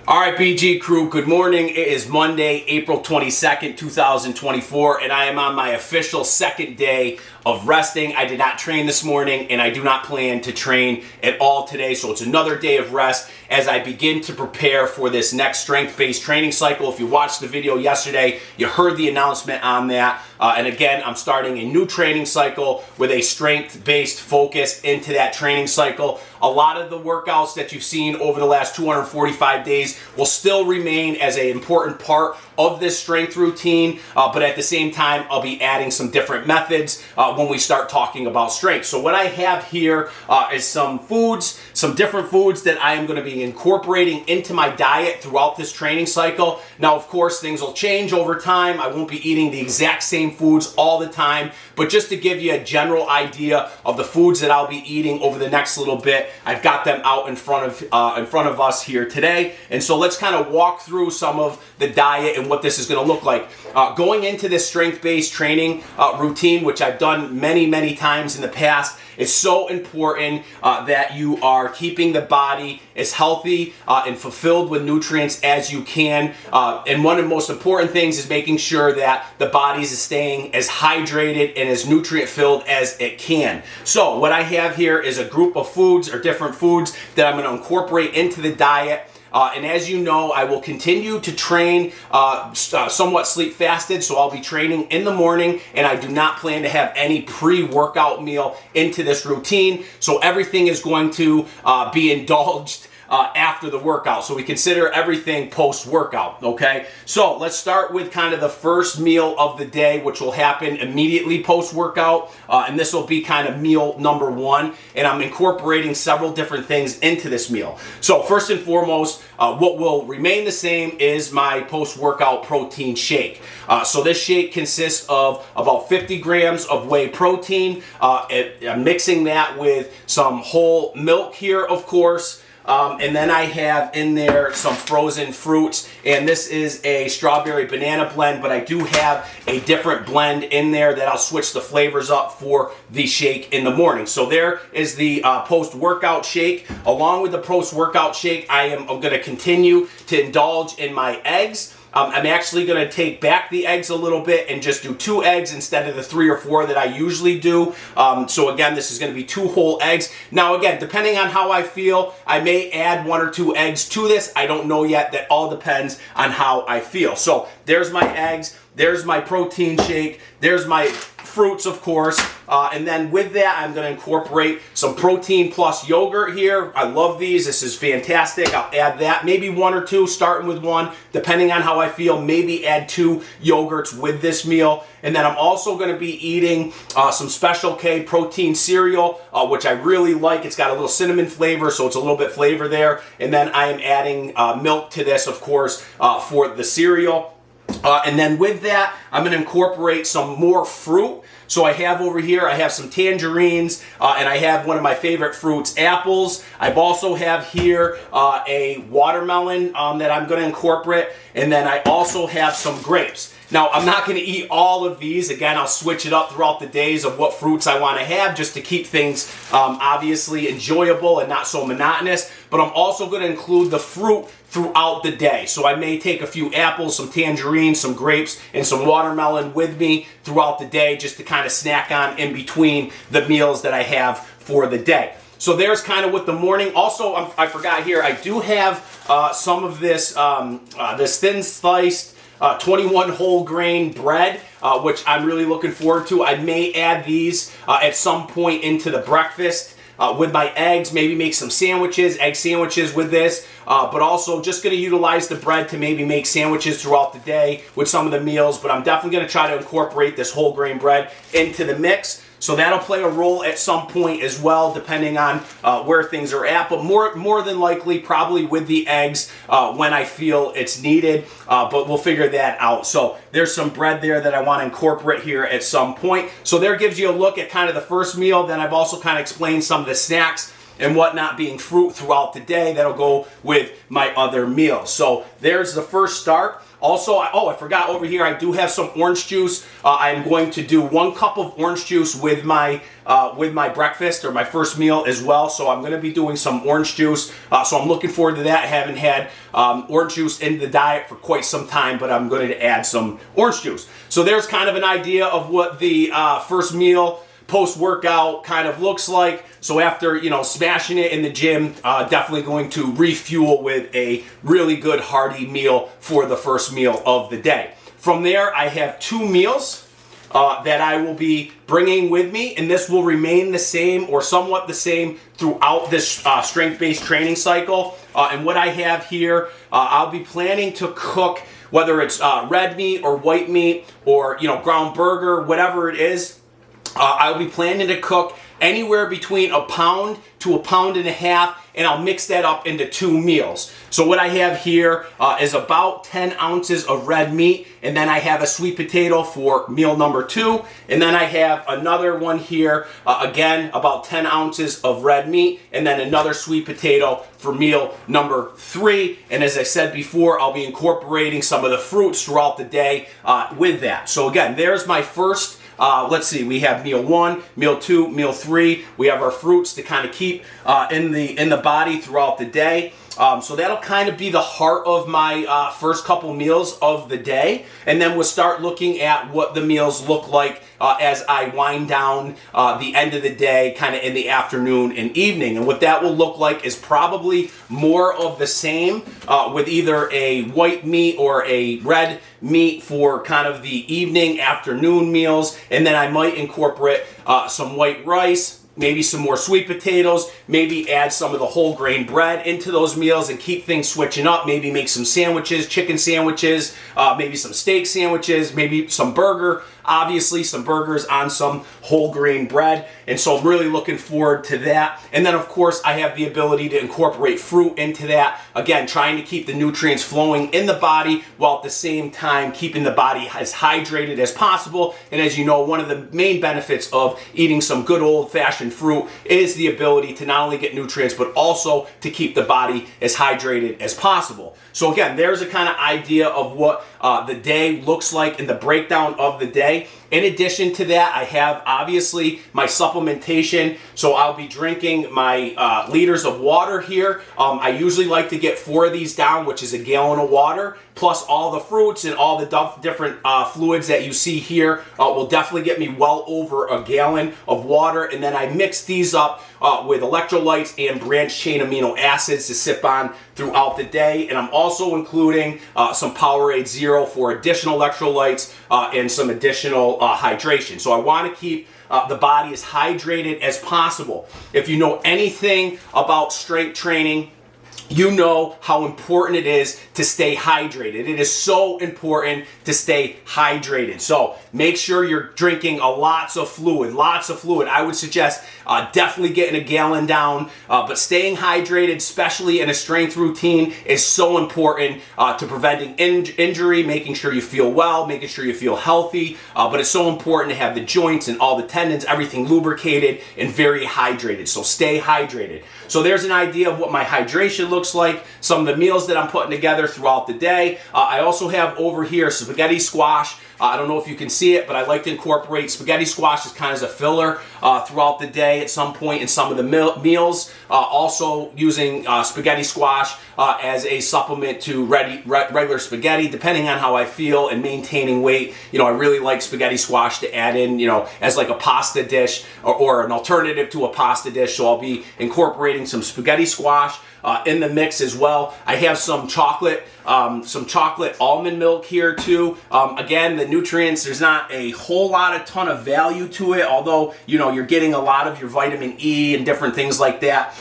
All right, BG crew, good morning. It is Monday, April 22nd, 2024, and I am on my official second day of resting. I did not train this morning, and I do not plan to train at all today, so it's another day of rest as I begin to prepare for this next strength-based training cycle. If you watched the video yesterday, you heard the announcement on that. And again, I'm starting a new training cycle with a strength-based focus into that training cycle. A lot of the workouts that you've seen over the last 245 days will still remain as an important part of this strength routine, but at the same time, I'll be adding some different methods when we start talking about strength. So what I have here is some different foods that I am going to be incorporating into my diet throughout this training cycle. Now, of course, things will change over time. I won't be eating the exact same foods all the time, but just to give you a general idea of the foods that I'll be eating over the next little bit, I've got them out in front of us here today. And so let's kind of walk through some of the diet and what this is going to look like. Going into this strength-based training routine, which I've done many times in the past, it's so important that you are keeping the body as healthy and fulfilled with nutrients as you can. And one of the most important things is making sure that the body is staying as hydrated and as nutrient filled as it can. So what I have here is a group of foods or different foods that I'm going to incorporate into the diet. And as you know, I will continue to train somewhat sleep fasted, so I'll be training in the morning, and I do not plan to have any pre-workout meal into this routine. So everything is going to be indulged after the workout. So we consider everything post-workout, okay? So let's start with kind of the first meal of the day, which will happen immediately post-workout. And this will be kind of meal number one. And I'm incorporating several different things into this meal. So first and foremost, what will remain the same is my post-workout protein shake. So this shake consists of about 50 grams of whey protein. I'm mixing that with some whole milk here, of course. And then I have in there some frozen fruits, and this is a strawberry banana blend, but I do have a different blend in there that I'll switch the flavors up for the shake in the morning. So there is the post-workout shake. Along with the post-workout shake, I'm going to continue to indulge in my eggs. I'm actually going to take back the eggs a little bit and just do 2 eggs instead of the 3 or 4 that I usually do. So again, this is going to be 2 whole eggs. Now again, depending on how I feel, I may add 1 or 2 eggs to this. I don't know yet. That all depends on how I feel. So there's my eggs. There's my protein shake. There's my fruits, of course. And then with that, I'm going to incorporate some protein plus yogurt here. I love these. This is fantastic. I'll add that. Maybe 1 or 2, starting with 1, depending on how I feel. Maybe add 2 yogurts with this meal. And then I'm also going to be eating some Special K protein cereal, which I really like. It's got a little cinnamon flavor, so it's a little bit flavor there. And then I am adding milk to this, of course, for the cereal. And then with that, I'm going to incorporate some more fruit. So I have over here, I have some tangerines, and I have one of my favorite fruits, apples. I also have here a watermelon that I'm going to incorporate, and then I also have some grapes. Now, I'm not going to eat all of these. Again, I'll switch it up throughout the days of what fruits I want to have just to keep things obviously enjoyable and not so monotonous. But I'm also going to include the fruit throughout the day. So I may take a few apples, some tangerines, some grapes, and some watermelon with me throughout the day just to kind of snack on in between the meals that I have for the day. So there's kind of what the morning. Also, I forgot here, I do have some of this, this thin sliced 21 whole grain bread, which I'm really looking forward to. I may add these at some point into the breakfast with my eggs, maybe make some sandwiches, egg sandwiches with this, but also just going to utilize the bread to maybe make sandwiches throughout the day with some of the meals, but I'm definitely going to try to incorporate this whole grain bread into the mix. So that'll play a role at some point as well, depending on where things are at. But more than likely, probably with the eggs when I feel it's needed. But we'll figure that out. So there's some bread there that I want to incorporate here at some point. So there gives you a look at kind of the first meal. Then I've also kind of explained some of the snacks and whatnot being fruit throughout the day. That'll go with my other meals. So there's the first start. Also, I forgot over here, I do have some orange juice. I'm going to do 1 cup of orange juice with my breakfast or my first meal as well. So I'm going to be doing some orange juice. So I'm looking forward to that. I haven't had orange juice in the diet for quite some time, but I'm going to add some orange juice. So there's kind of an idea of what the first meal post-workout kind of looks like. So after, smashing it in the gym, definitely going to refuel with a really good hearty meal for the first meal of the day. From there, I have 2 meals that I will be bringing with me, and this will remain the same or somewhat the same throughout this strength-based training cycle. And what I have here, I'll be planning to cook, whether it's red meat or white meat or, ground burger, whatever it is. I'll be planning to cook anywhere between 1 pound to 1.5 pounds, and I'll mix that up into 2 meals. So what I have here is about 10 ounces of red meat, and then I have a sweet potato for meal number 2, and then I have another one here, again, about 10 ounces of red meat, and then another sweet potato for meal number 3. And as I said before, I'll be incorporating some of the fruits throughout the day with that. So again, there's my first. Let's see, we have meal 1, meal 2, meal 3. We have our fruits to kind of keep in the body throughout the day. So that'll kind of be the heart of my first couple meals of the day. And then we'll start looking at what the meals look like as I wind down the end of the day, kind of in the afternoon and evening. And what that will look like is probably more of the same with either a white meat or a red meat for kind of the evening, afternoon meals. And then I might incorporate some white rice, maybe some more sweet potatoes, maybe add some of the whole grain bread into those meals and keep things switching up. Maybe make some sandwiches, chicken sandwiches, maybe some steak sandwiches, maybe some burger. Obviously, some burgers on some whole grain bread. And so I'm really looking forward to that. And then, of course, I have the ability to incorporate fruit into that. Again, trying to keep the nutrients flowing in the body while at the same time keeping the body as hydrated as possible. And as you know, one of the main benefits of eating some good old-fashioned fruit is the ability to not only get nutrients, but also to keep the body as hydrated as possible. So again, there's a kind of idea of what the day looks like in the breakdown of the day. In addition to that, I have obviously my supplementation. So I'll be drinking my liters of water here. I usually like to get 4 of these down, which is a gallon of water, plus all the fruits and all the different fluids that you see here will definitely get me well over a gallon of water. And then I mix these up with electrolytes and branched chain amino acids to sip on throughout the day. And I'm also including some Powerade Zero for additional electrolytes and some additional hydration. So I want to keep the body as hydrated as possible. If you know anything about strength training, you know how important it is to stay hydrated. It is so important to stay hydrated. So make sure you're drinking lots of fluid. I would suggest definitely getting a gallon down, but staying hydrated, especially in a strength routine, is so important to preventing injury, making sure you feel well, making sure you feel healthy, but it's so important to have the joints and all the tendons, everything lubricated and very hydrated. So stay hydrated. So there's an idea of what my hydration looks like, some of the meals that I'm putting together throughout the day. I also have over here spaghetti squash. I don't know if you can see it, but I like to incorporate spaghetti squash as kind of as a filler throughout the day at some point in some of the meals. Also using spaghetti squash as a supplement to regular spaghetti, depending on how I feel and maintaining weight. I really like spaghetti squash to add in, as like a pasta dish or an alternative to a pasta dish. So I'll be incorporating some spaghetti squash in the mix as well. I have some chocolate almond milk here too. Again, the nutrients, there's not a whole ton of value to it, although you're getting a lot of your vitamin E and different things like that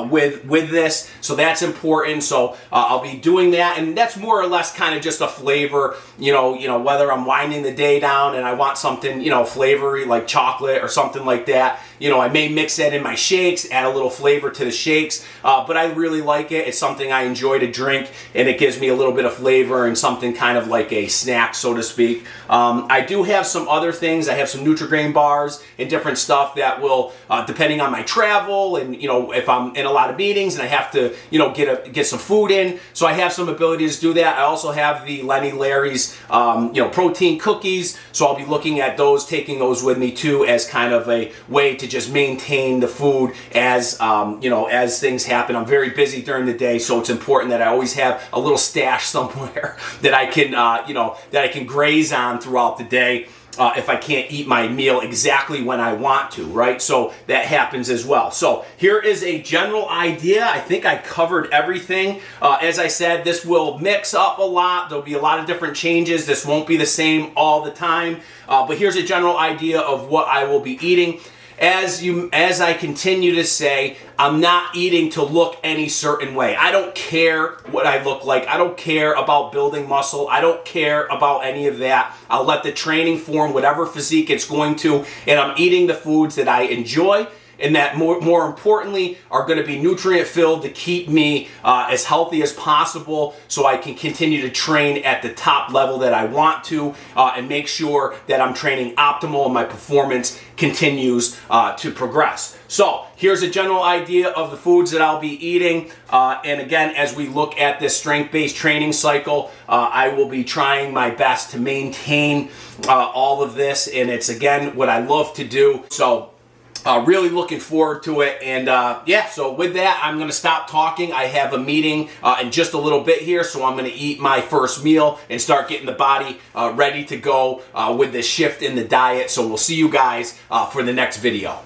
with this. So that's important. So I'll be doing that, and that's more or less kind of just a flavor. Whether I'm winding the day down and I want something flavory like chocolate or something like that. I may mix that in my shakes, add a little flavor to the shakes, but I really like it. It's something I enjoy to drink, and it gives me a little bit of flavor and something kind of like a snack, so to speak. I do have some other things. I have some Nutri-Grain bars and different stuff that will, depending on my travel and, if I'm in a lot of meetings and I have to, get some food in. So I have some abilities to do that. I also have the Lenny Larry's, protein cookies. So I'll be looking at those, taking those with me too, as kind of a way to just maintain the food as, as things happen. I'm very busy during the day, so it's important that I always have a little stash somewhere that I can, that I can graze on throughout the day. If I can't eat my meal exactly when I want to, right? So that happens as well. So here is a general idea. I think I covered everything. As I said, this will mix up a lot. There'll be a lot of different changes. This won't be the same all the time. But here's a general idea of what I will be eating. As I continue to say, I'm not eating to look any certain way. I don't care what I look like. I don't care about building muscle. I don't care about any of that. I'll let the training form whatever physique it's going to, and I'm eating the foods that I enjoy and that more importantly are going to be nutrient filled to keep me as healthy as possible so I can continue to train at the top level that I want to and make sure that I'm training optimal and my performance continues to progress. So here's a general idea of the foods that I'll be eating. And again, as we look at this strength-based training cycle, I will be trying my best to maintain all of this. And it's, again, what I love to do. So really looking forward to it. And so with that, I'm going to stop talking. I have a meeting in just a little bit here, so I'm going to eat my first meal and start getting the body ready to go with this shift in the diet. So we'll see you guys for the next video.